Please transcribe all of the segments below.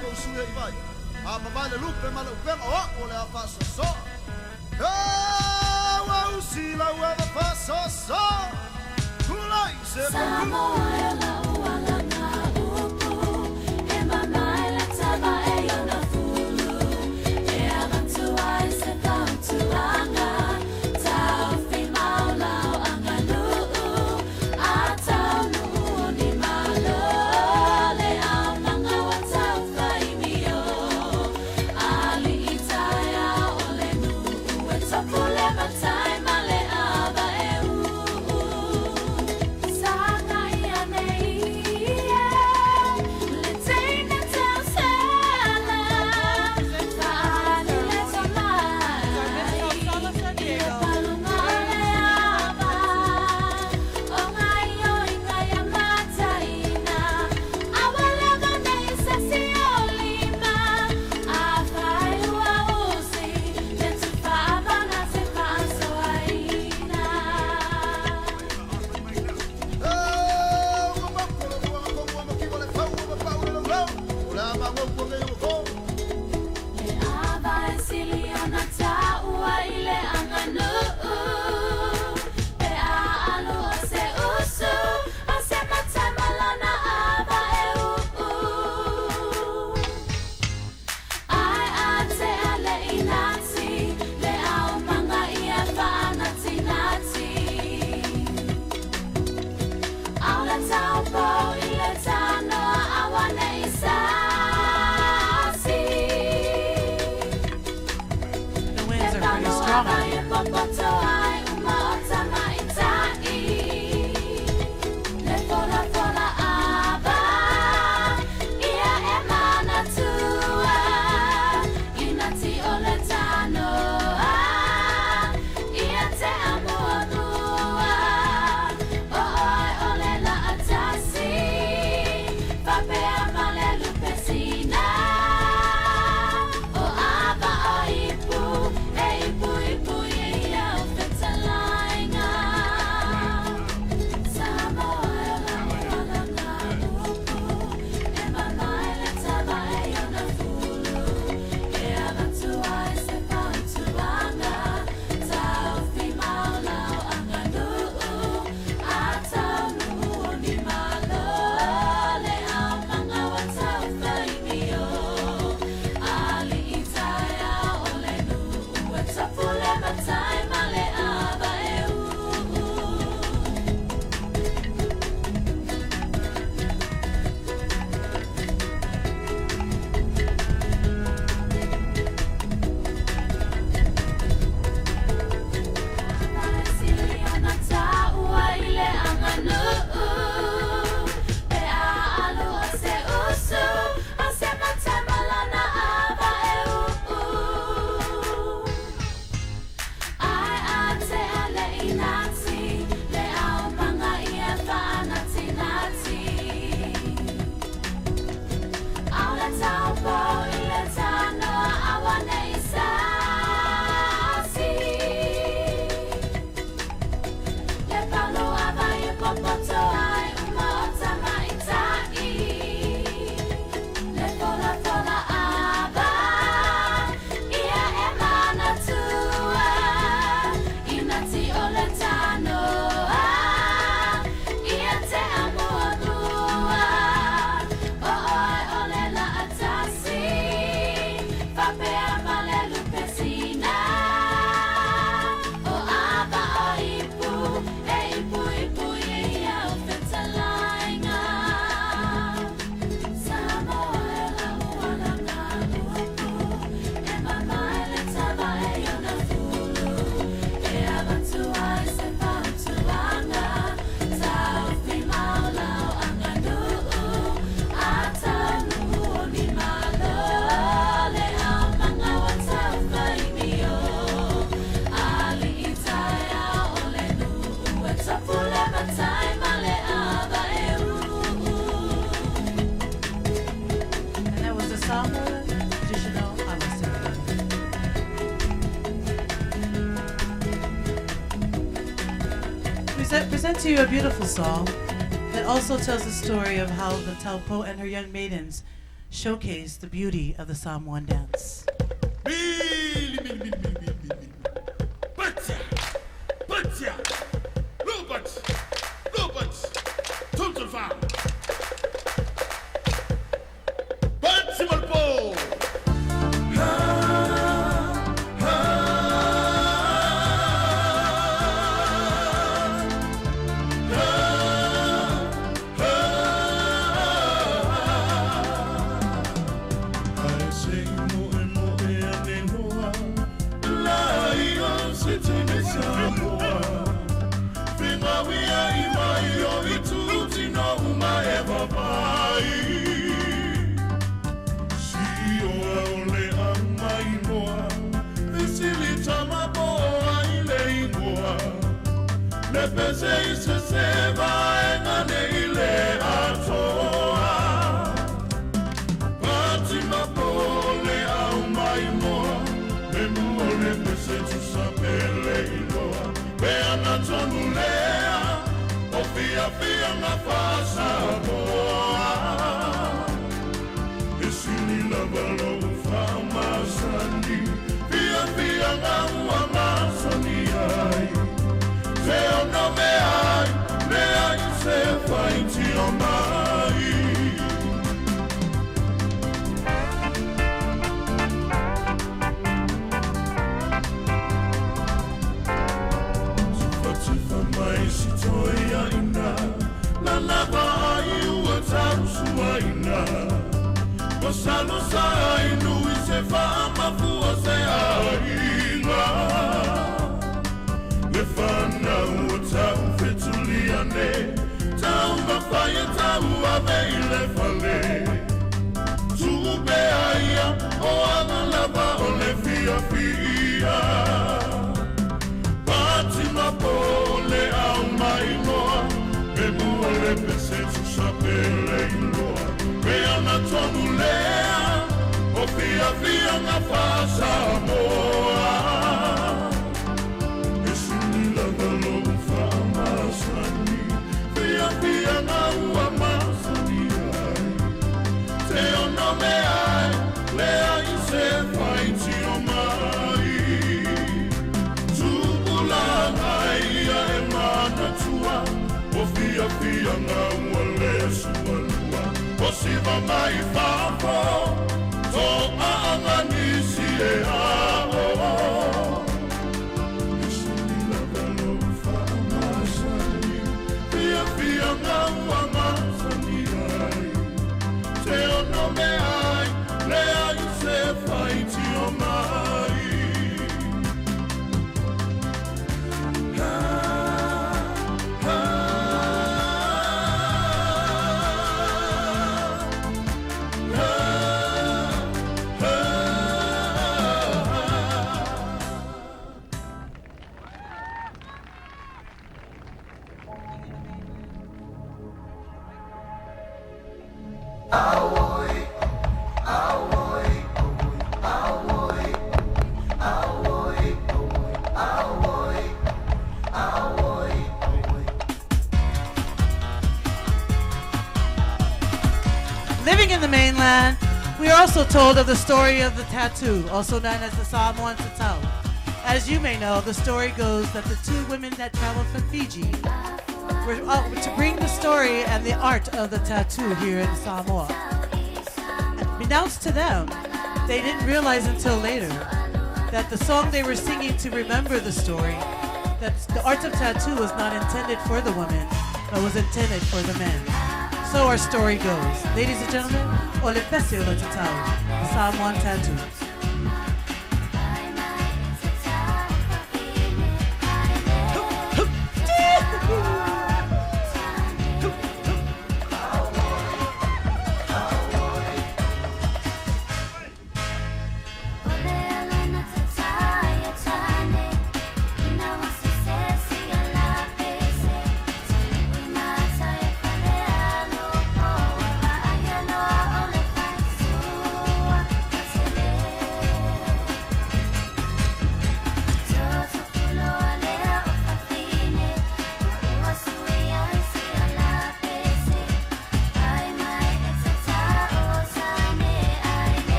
taupou suia I vai. A mamae le lupe ma le upema o le a whasoso. Wa usi la ua whasoso. Kulai se Samoa e lau alaga'upu, e mamae le tava'e o na fulu, e avantua e se Taualuga, tau whimau lau anganu'u, a tau nu'u ni malo, le au manga wa tau whaimio, ali I taia o le nu'u, e topu le matai ma le ava e u'u. present to you a beautiful song that also tells the story of how the taupou and her young maidens showcase the beauty of the Samoan dance. Siva mai fapo, to aanganisi e ao. Isini lagalo whaamasani, pia pia ngau amasani ai. Te ono me ai, lea I se whaiti o mai. Living in the mainland, we are also told of the story of the tattoo, also known as the Samoan tatau. As you may know, the story goes that the two women that traveled from Fiji were to bring the story and the art of the tattoo here in Samoa. Announced to them, they didn't realize until later that the song they were singing to remember the story, that the art of tattoo was not intended for the women, but was intended for the men. So our story goes. Ladies and gentlemen, o le pese o le tatau, the Samoan tattoo.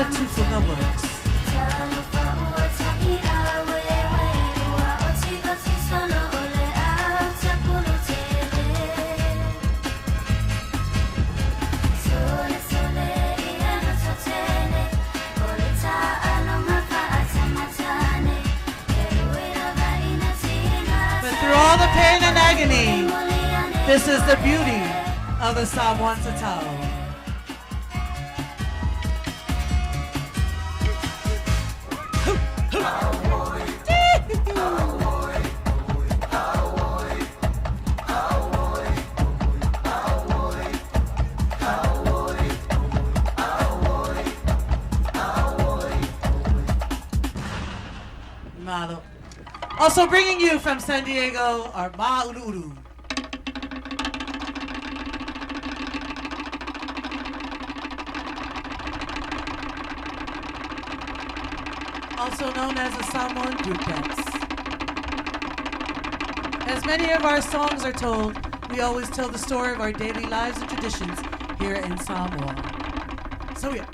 tattoo for the works. But through all the pain and agony, this is the beauty of the Samoan tatau. Also bringing you from San Diego are ma'ulu. Also known as the Samoan ducats. As many of our songs are told, we always tell the story of our daily lives and traditions here in Samoa. So yeah.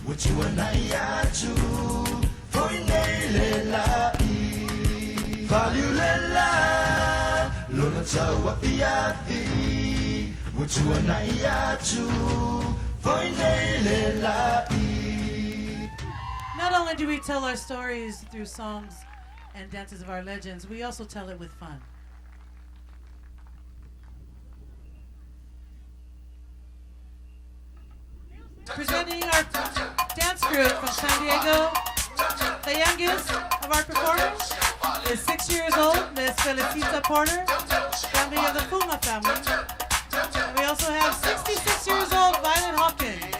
What you and I are to for taua fiafi Utua nai atu Poinei le lai Not only do we tell our stories through songs and dances of our legends, we also tell it with fun. Presenting our dance group from San Diego, the youngest of our performers is 6 years old, Miss Felicita Porter, family of the Puma family. And we also have 66 years old Violet Hawkins.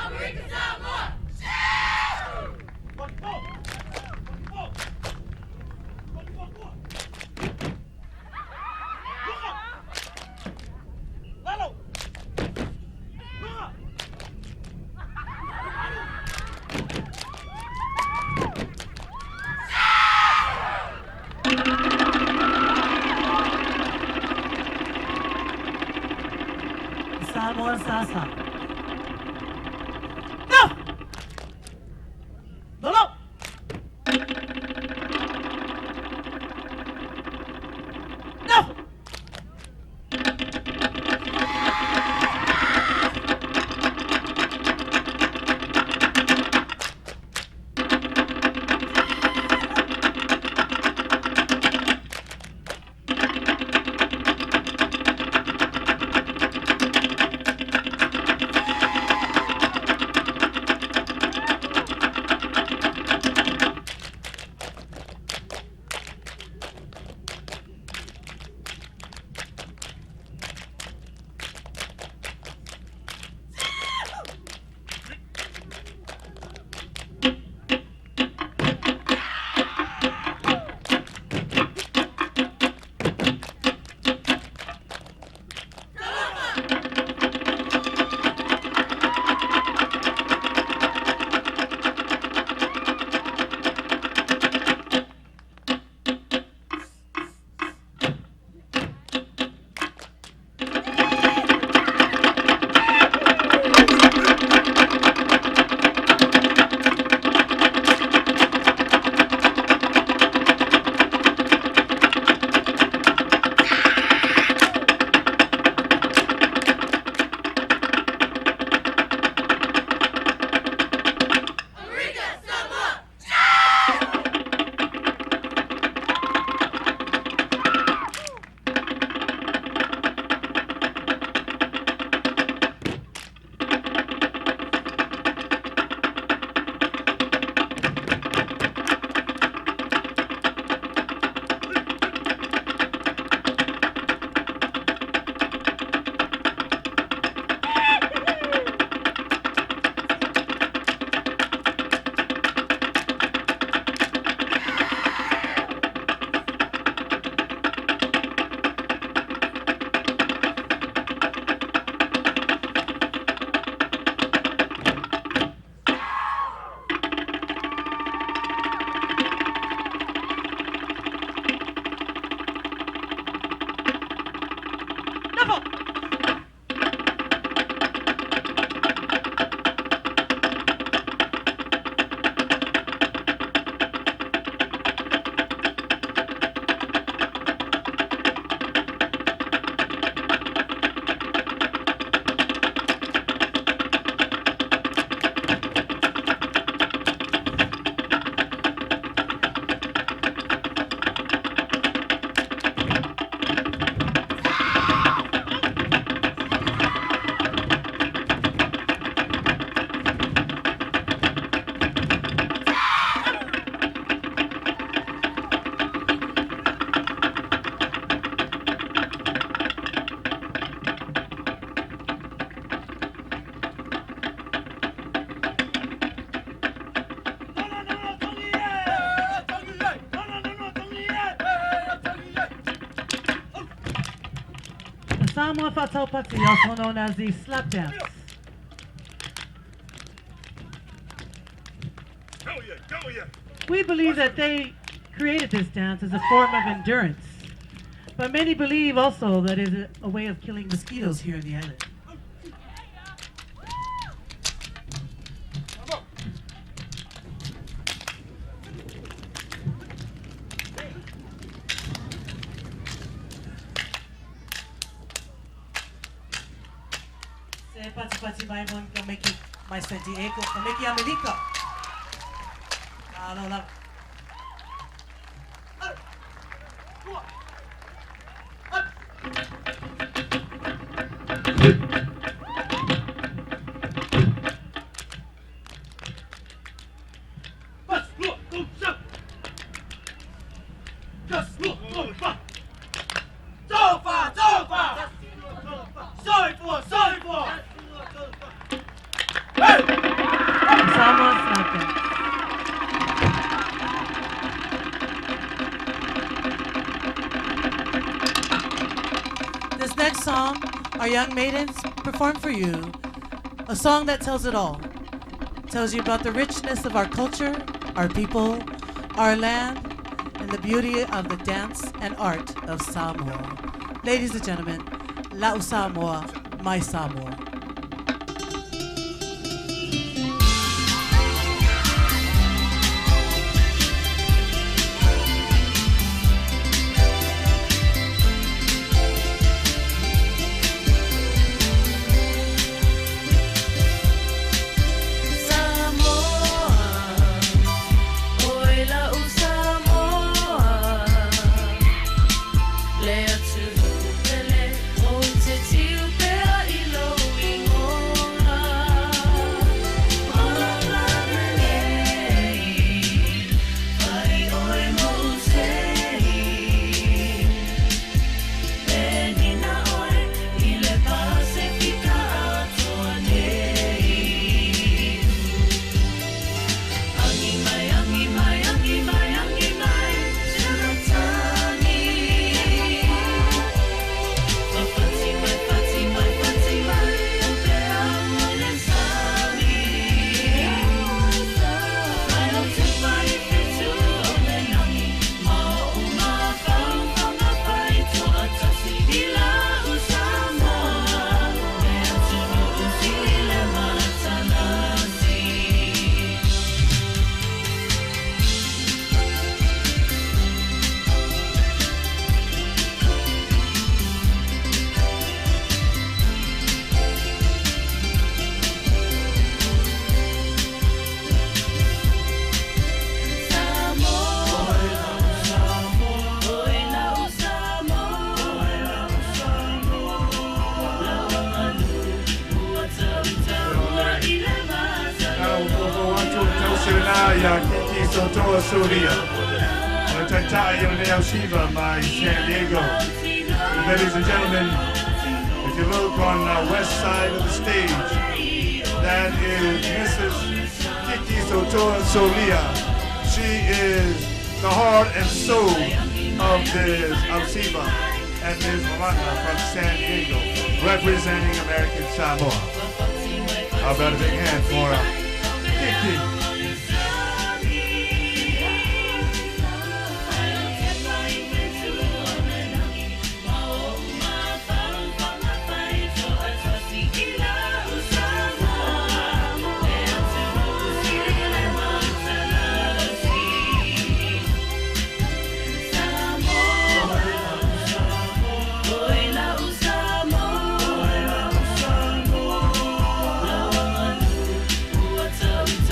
American Samoa! Samoa Sasa. song of our taupati, also known as the slap dance. We believe that they created this dance as a form of endurance, but many believe also that it is a way of killing mosquitoes here in the island. Se pati mai mon kameki mai senti eko kameki Amerika. No, no. This next song, our young maidens perform for you a song that tells it all. Tells you about the richness of our culture, our people, our land, and the beauty of the dance and art of Samoa. Ladies and gentlemen, Lau Samoa, my Samoa. Siva, my San Diego. Ladies and gentlemen, if you look on the west side of the stage, that is Mrs. Kiki Sotoa Solia. She is the heart and soul of Siva and Ms. Mamae from San Diego, representing American Samoa. How about a big hand for Kiki?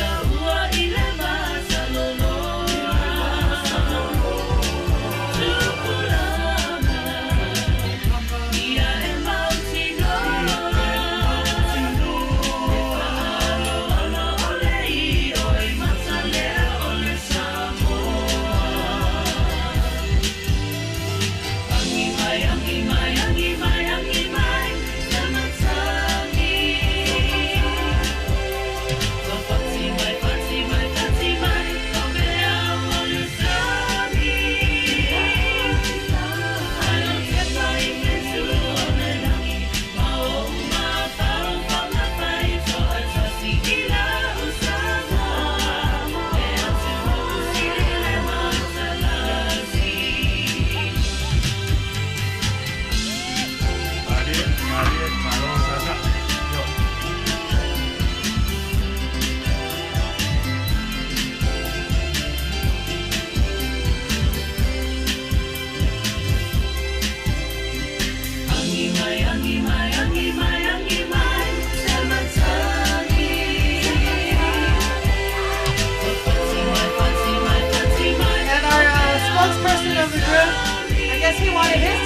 Taualuga.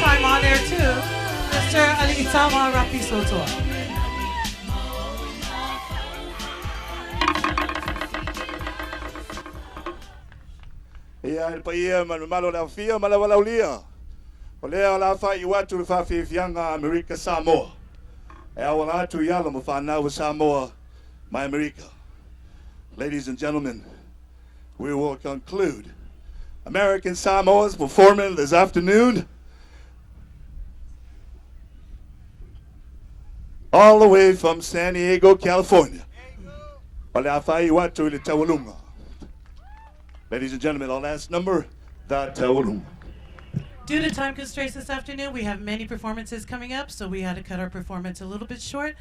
time on there too, Mr. Alaga'upu Rapi Sotoa. Ia il paia malo la fia mala lia. O lea la fai watu fa fianga American Samoa. E awala Tuiātaga mo fa na Samoa my America. Ladies and gentlemen, we will conclude American Samoa's performance this afternoon. All the way from San Diego, California. O lea fai watu le Taualuga. Ladies and gentlemen, our last number, the Taualuga. Due to time constraints this afternoon, we have many performances coming up, so we had to cut our performance a little bit short.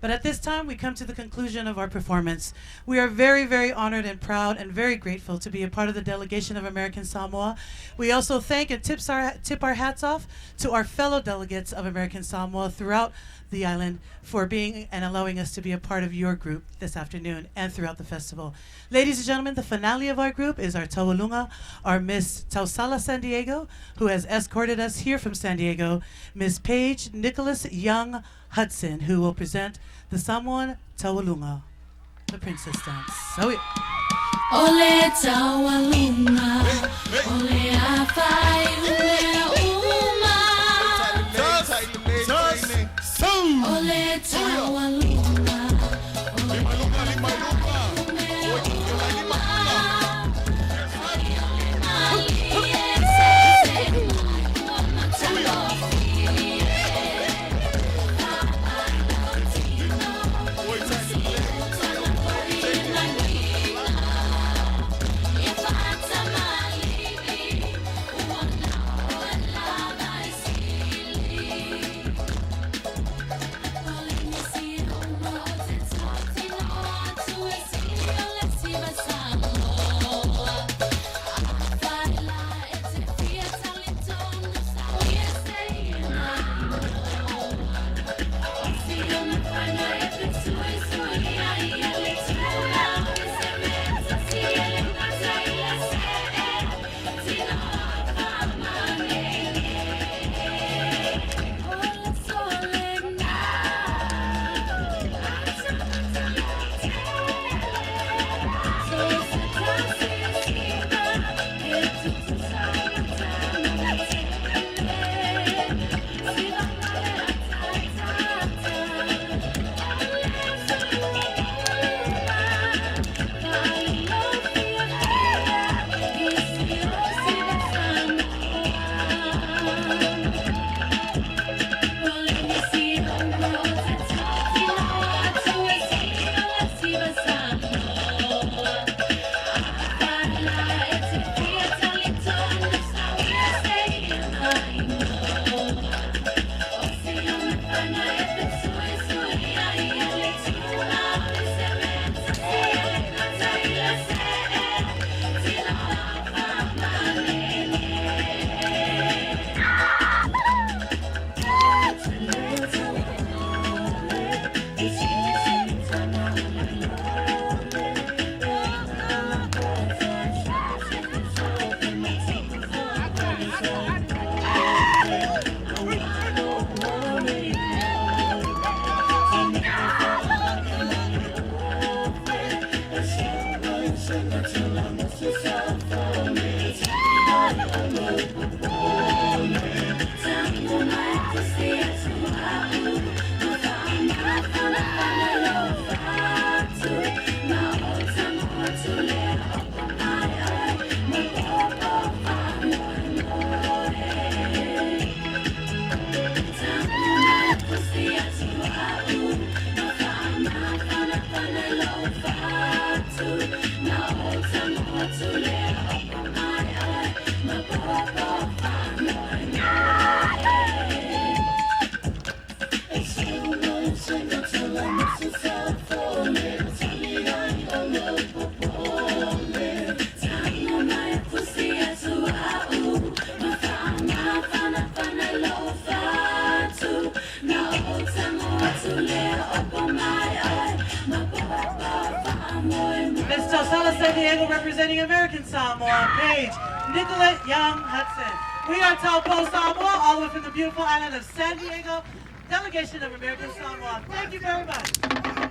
But at this time, we come to the conclusion of our performance. We are very, very honored and proud and very grateful to be a part of the delegation of American Samoa. We also thank and tip our hats off to our fellow delegates of American Samoa throughout the island for being and allowing us to be a part of your group this afternoon and throughout the festival. Ladies and gentlemen, the finale of our group is our Taualuga, our Miss Tausala San Diego, who has escorted us here from San Diego, Miss Paige Nicholas Young Hudson, who will present the Samoan Taualuga, the princess dance. So Ole Taualuga, ole afai uma. Ole Taualuga, Miss Tausala San Diego representing American Samoa, Paige Nicolette Young Hudson. We are TAUPOU Samoa, all the way from the beautiful island of San Diego, delegation of American Samoa. Thank you very much.